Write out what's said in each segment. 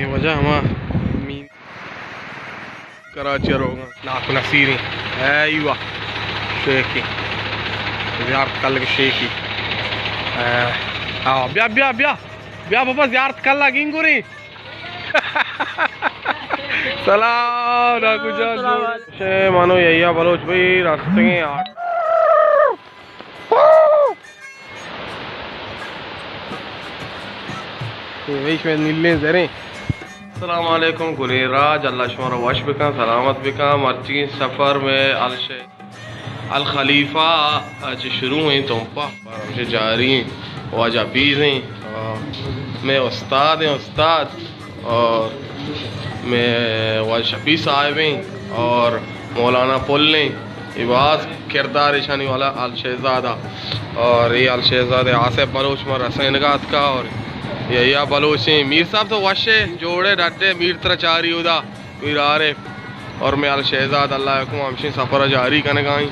ये वजह हम मीन कराची रोगा नाक नसीरी अयवा शेखी ज़ियारत कल शेखी हाँ ब्या ब्या ब्या ब्या बाबा ज़ियारत कल लगी गुरी सलाम ना कुछ मानो यही बलोच भाई रास्ते में नीले जरे अस्सलाम वालेकुम गुलेराज अल्लाह शुमारा वश बिका सलामत बिका मर्ची सफ़र में अल खलीफा आज शुरू हुई तुमपा मुझे जारी हैं वाजा पीज़ हैं मैं उस्ताद हैं उस्ताद और मैं वाज शफी साहिब हैं और मौलाना पुल ने इबाज किरदार ईशानी वाला अल शहज़ादा और ये अल शहज़ादे आसिफ बलोच मर हसैनगात का और यहिया बलोच मीर साहब तो वशे जोड़े डटे मीर त्रचारी उदा मीर आरिफ और मैं अल शहज़ाद अल्लाह को हमशी सफ़र जारी करने गई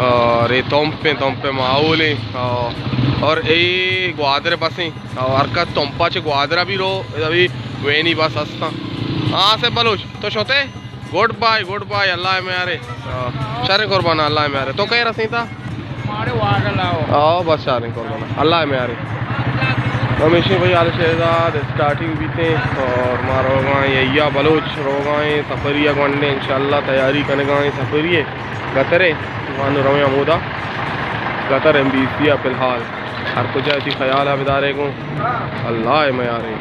और ये तुम पे माहौल और ये ग्वादरे बसें और हरकत तुमपा च ग्वादरा भी रो अभी वे नहीं बस हंसता हाँ से बलोच तो शोते गुड बाय अल्लाह में यारे शारे कुर्बाना अल्लाह में यारे तो कहीं रसी था बस शारे कुर्बाना अल्लाह में यारे हमेशा भाई अल शहज़ाद स्टार्टिंग भी थे और मार रोगाएँ यहिया बलोच रोगाएँ सफ़रिया गंडे इंशाल्लाह तैयारी करने गए सफ़रिए गतरे मान रवे अमूदा गतर MBC फ़िलहाल हर कुछ ऐसी ख्याल है बिदारे को अल्लाह में यारे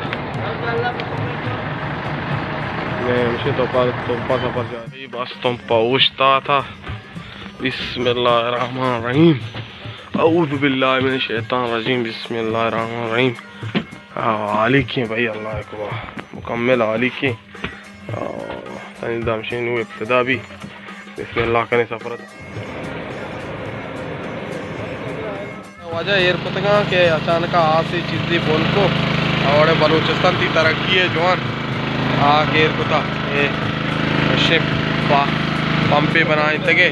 तुमपा सफ़र जा रही बस तुम पहुँचता था बिस्मिल्लाहिर्रहमानिर्रहीम औज़ु बिल्लाहि मिनश शैतानिर रजीम बिस्मिल्लाहिर्रहमानिर्रहीम आलिकी भाई अल्लाह को मुकम्मल आलिकी तनिदामशीन इब्तिदा भी बिस्मिल्लाह करें सफ़र वजह एयरपोर्ट का के अचानक आज से चीज़ी बोल को और बलूचिस्तान की तरक्की है जवान आगे एयरपोर्ट ये शिप पंपे बनाए थे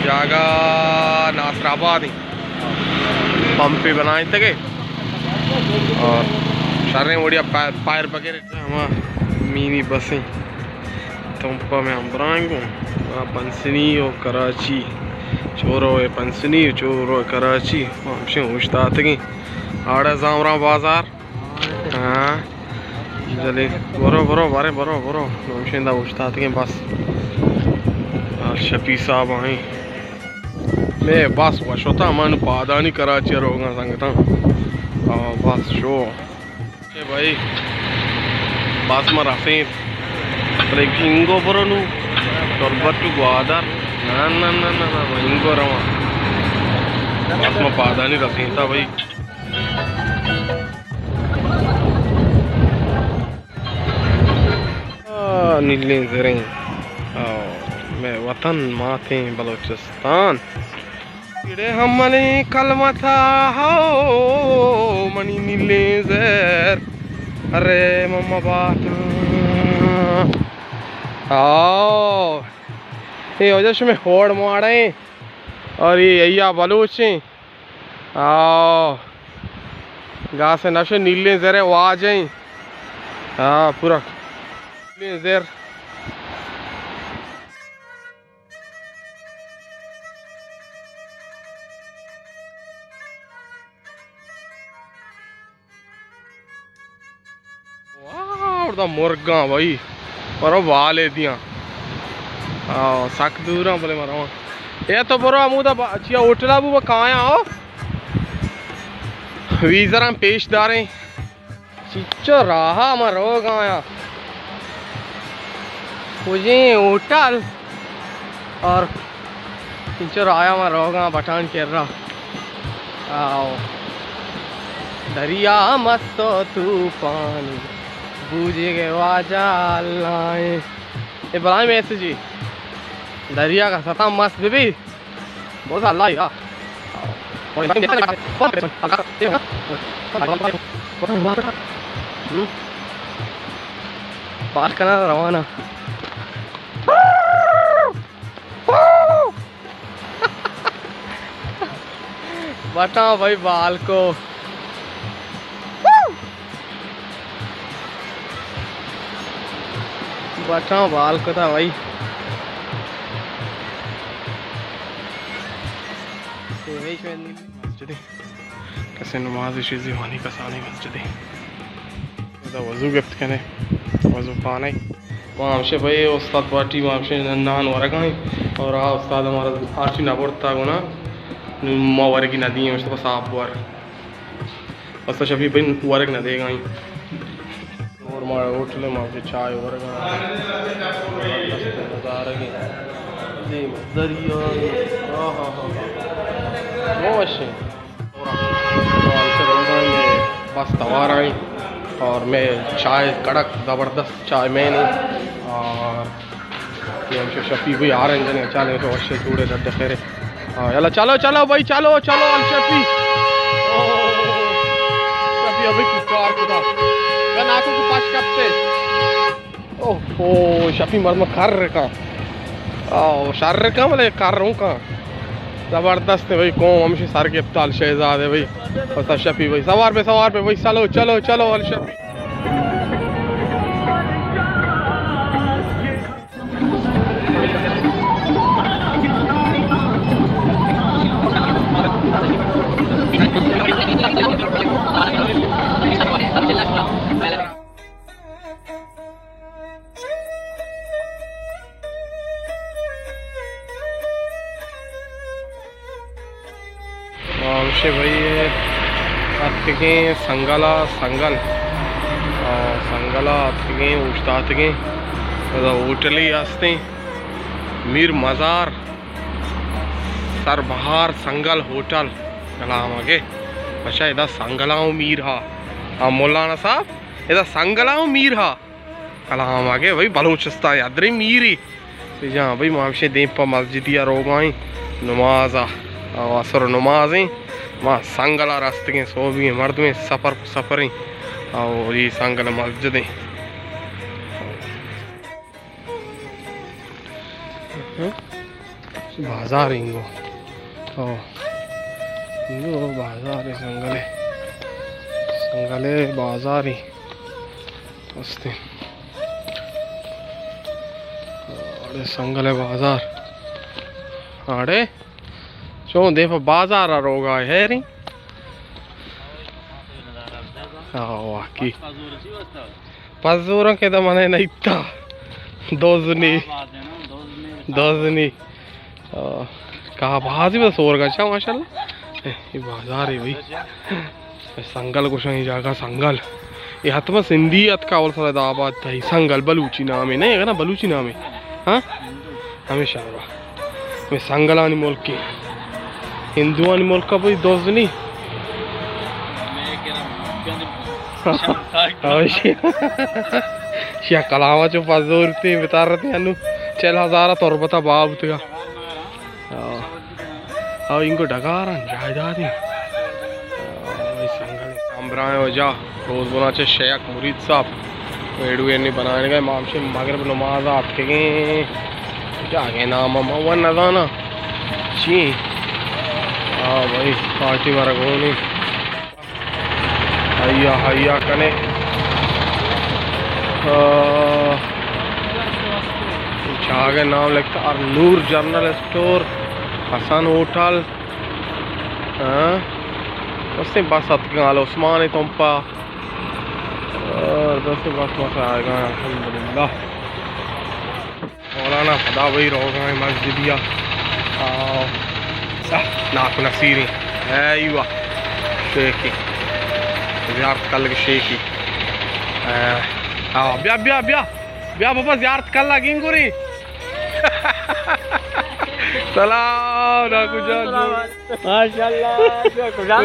जागा नासराबाद पंपे बनाए थे और शर्रें बढ़िया फायर वगैरह हम मिनी बसें तुमपा में हम बनाएंगे पंसनी और कराची चोरो है पंसनी चोरो कराची हमसे उश्तात की आड़ा जामरा बाजार हाँ जले बरो हमसे उश्तात के बस शफी साहब आए मैं बस वशोता मन पादानी कराची रोगा संगता बस शो भाई बस में रफे इंगो बरो नु टोरबट्टू ग्वादर ना इंगो रवा बस में पादानी रफेता भाई नीले जरे मैं वतन माथे बलोचिस्तान इड़े हमने कलमा था हो मनी नीले जर अरे मम्मा बात आओ ये वजह में होड़ मारे और ये यहिया बलूच आओ गा से नशे नीले जरे वो आ जाए हाँ पूरा नीले जर मुर्गा भाई बरो वाले दिया सक दूर बोले मारा ये तो बरो अमूदा चिया होटला बू कहाँ आओ वीजरा पेशदारे चिच्चो रहा मरो गाया मुझे होटल और चिच्चो आया मरो गा पठान कर रहा आओ दरिया मस्तो तूफान बूझे गए वाजा अल्लाह ये बनाए में ऐसे जी दरिया का सता मस्त भी बहुत अल्लाह यार बात करना रवाना बताओ भाई बाल को बचा बाल को था भाई। मस्जिद कैसे नमाज ज़ीवानी कसानी मस्जिद वज़ू गिफ्ट कने वज़ू पाने मामशे भाई उस्ताद पार्टी मामशे नान वरगा और आ उस्ताद हमारा आर्ची ना पड़ता गुना मावर की नदी है उसको साफ वर उस्ताद शफी भाई वरग ना देगा ही और हमारे होटल में मामशे चाय वरगा जी दरिया हाँ हाँ हाँ मोशे बस तवार आई और मैं चाय कड़क ज़बरदस्त चाय मैंने और शफी भाई आ रहे हैं चले तो अच्छे चूड़े रद्द फेरे हाँ यला चलो चलो भाई चलो चलो अल शफी शफी अभी कार खुदा मैं नाको के पास कब से ओहो शफी मर्द में कर रहे कहाँ ओ शार कहाँ बोले कर रहा हूँ कहाँ ज़बरदस्त है भाई कौन हमसे सर के अब्ताल शहजाद है भाई और शफी भाई सवार पे भाई चलो चलो चलो अल शफी भाई अत्तिगे संगला संगल संगला अत्तिगे उस्तादगे होटली आस्ते मीर मज़ार सरबहार संगल होटल कलामगे अच्छा इधर संगलाओ मीर हा मौलाना साहब इधर संगलाओ मीर हा कलामगे भाई बलूचिस्तान अदरी मीरी जहाँ भाई मामशे देपा मस्जिदिया रोगाई नमाजा असर नमाजें माँ संगला रास्ते के सो भी मर्द में सफ़र और ये संगल मस्जिदें बाजार इंगो बाजार संगले संगले बाजार ही वस्ते संगले बाजार आड़े चो देखो बाजार रोगा है री की पजूर के तो मने नहीं था दोजनी कहा बाजी बस और का अच्छा माशाल्लाह ये बाजार है भाई संगल कुछ नहीं जागा संगल ये हाथ में सिंधी हथ का और सदाबाद था संगल बलूची नाम है नहीं है ना बलूची नाम है हाँ हमेशा मैं संगलानी मुल्क की हिंदुआनी मुल्क का भाई दोस्त नहीं शिया कलावा जो पजूर थे बता रहे थे अनु चल हज़ारा तौर बता बाब का हाँ इनको डगारा जायदाद ही संगल अम्बराए हो जा रोज़ बना चे शेख मुरीद साहब वेडू एनी बनाने गए मामशे मगरब नमाज आपके क्या गए नाम वन नजाना जी हाँ भाई पार्टी मारा गोनी हैया हैया कने आगे नाम लिखता और नूर जनरल स्टोर हसन होटल उससे बस अतगाल उस्मान तुमपा बस मसा आएगा अल्हम्दुलिल्लाह मौलाना फदा भाई रोगा मस्जिदिया नाक नसीरी अयवा शेखी ज़ियारत कर लगे शेखी हाँ ब्या ब्या ब्या ब्या बाबा ज़ियारत कर लगी गुरी सलाम ना कुजान माशाल्लाह कुजान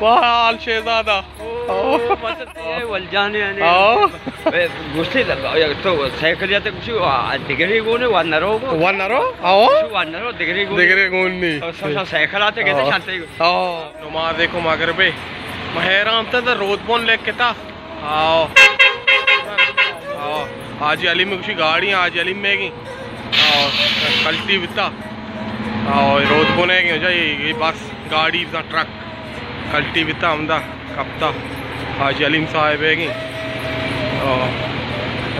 पाल शहजादा वलजाने ने गुस्से लगा तो साइकिल जाते कुछ डिग्री गोने वनरो आओ वनरो डिग्री गोनी सब साइकिल आते कहते शांति नमाज देखो मगरिबे महराम तो रोदबोन लेके था आओ आज अली में कुछ गाड़ी आज अली में की कल्टी बिता और रोदबोन है ये बस गाड़ी ट्रक कल्टी बिता हमदा कप्ता हाजी अलीम साहब है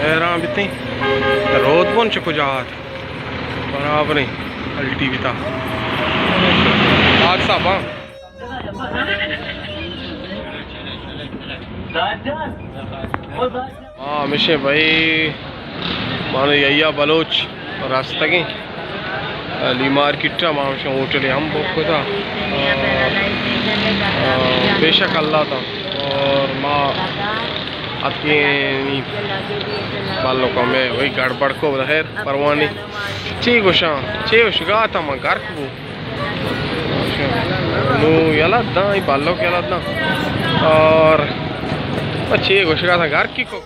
हैरान बितनी रोद बोन चको जात बराबर नहीं अल्टी बिता आग साहब हाँ हमेशा भाई मानो यया बलोच रास्ता की अली मार्केट मामशा होटल हम बोको था बेशक अल्लाह था और माँ आपके बालों का मैं वही गड़बड़ को खैर परवानी ठीक उषा चे उशगा था मैं घर को नो याला दा ये बालों के याला दा और अच्छी घुसका था घर की को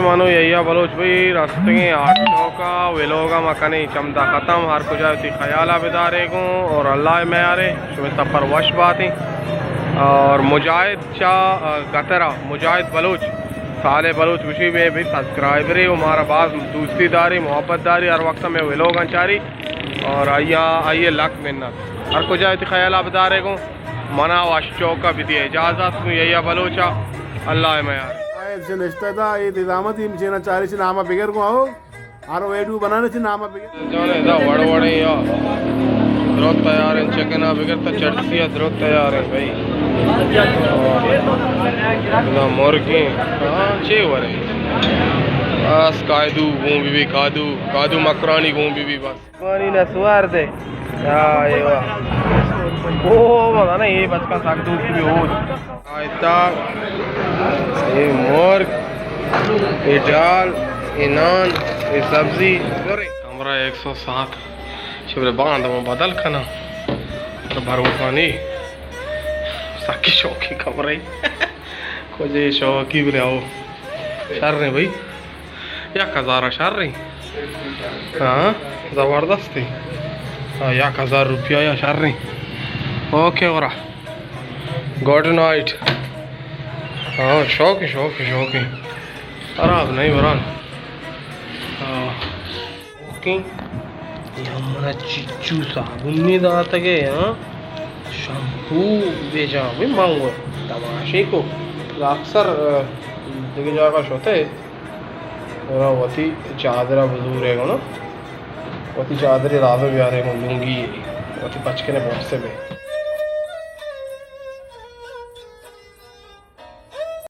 मानो यही बलोच भाई रास्ते के 800 का वेलोगा मकाने चमदा ख़त्म हर कुछ थी ख्याल बेदारे को और अल्लाह में आ रहे शुभ सफ़र वश बात है और मुजाहिद शाह गतरा मुजाहिद बलोच साले बलोच खुशी में भी सब्सक्राइबर है हमारा बात दूसरी दारी मोहब्बत दारी हर वक्त में वेलोगा चारी और आइए लाख मिन्नत हर कुछ थी ख्याल बेदारे को मना वश चौका भी दिए इजाज़त यही बलोचा अल्लाह में यार से नश्ता था ये निजामत ही मचेना चारी से नामा बिगर को आओ आरो वेडू बनाने से नामा बिगर जाने दा वड़ वड़े या द्रोत तैयार है चिकना बिगर तो चटसिया द्रोत तैयार है भाई ना मुर्गी हां चे वरे बस कादू गूं बीबी कादू मकरानी गूं बीबी बस पानी ना सुवार दे या ये वाह ओ मजा ना ये बस का साग दूध भी हो आयता ये मोर ये दाल ये नान ये सब्जी कमरा 107 शिवरे बांध वो बदल खाना तो भरो पानी साकी शौकी कमरे कुछ शौकी भी आओ शर रहे भाई या हज़ार शर रही हाँ ज़बरदस्त थी हाँ 1000 रुपया या शर रही ओके और गुड नाइट हाँ शौक है खराब नहीं बरान ओके हमारा चिच्चू साबुन दाता के हाँ शैम्पू बेचा भाई मांगो तमाशे को अक्सर देखिए जाकर होते वती चादरा बजूर है ना वती चादर रावे भी आ रहे लूंगी वती बच के ने बहुत से में